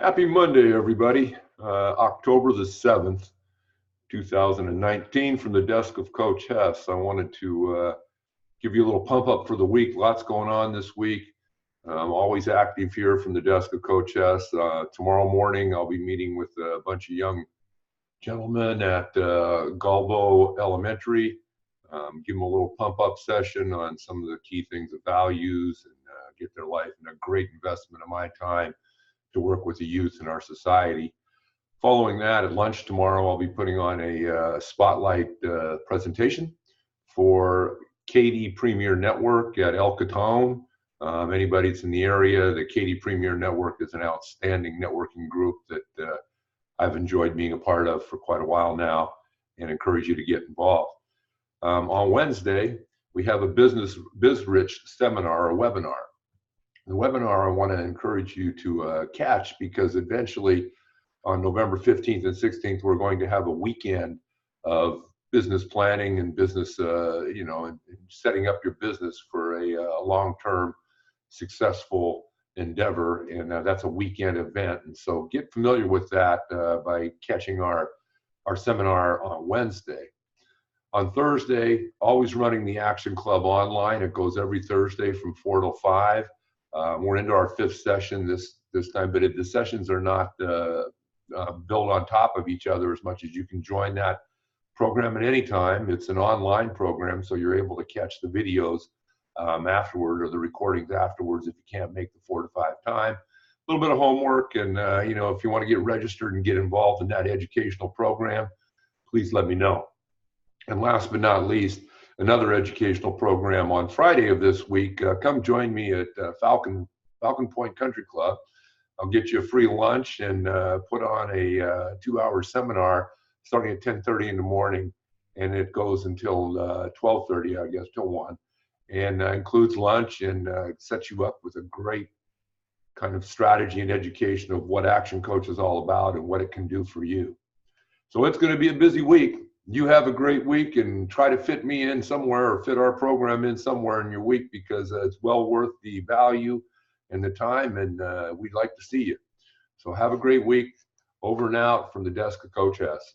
Happy Monday, everybody. October the 7th, 2019, from the desk of Coach Hess. I wanted to give you a little pump up for the week. Lots going on this week. I'm always active here from the desk of Coach Hess. Tomorrow morning, I'll be meeting with a bunch of young gentlemen at Galbo Elementary. Give them a little pump up session on some of the key things of values and get their life in a great investment of my time to work with the youth in our society. Following that, at lunch tomorrow, I'll be putting on a spotlight presentation for Katy Premier Network at El Caton. Anybody that's in the area, the Katy Premier Network is an outstanding networking group that I've enjoyed being a part of for quite a while now, and encourage you to get involved. On Wednesday, we have a BizRich seminar, a webinar. The webinar I want to encourage you to catch, because eventually on November 15th and 16th, we're going to have a weekend of business planning and business, and setting up your business for a long-term successful endeavor. And that's a weekend event. And so get familiar with that by catching our seminar on Wednesday. On Thursday, always running the Action Club online. It goes every Thursday from 4 till 5. We're into our 5th session this time, but the sessions are not built on top of each other as much as you can join that program at any time. It's an online program, so you're able to catch the videos afterward, or the recordings afterwards, if you can't make the 4 to 5 time. A little bit of homework, and if you want to get registered and get involved in that educational program, please let me know. And last but not least, another educational program on Friday of this week. Come join me at Falcon Point Country Club. I'll get you a free lunch and put on a 2-hour seminar starting at 10:30 in the morning, and it goes until 12:30, I guess, till 1, and includes lunch and sets you up with a great kind of strategy and education of what Action Coach is all about and what it can do for you. So it's going to be a busy week. You have a great week, and try to fit me in somewhere, or fit our program in somewhere in your week, because it's well worth the value and the time, and we'd like to see you. So have a great week. Over and out from the desk of Coach Hess.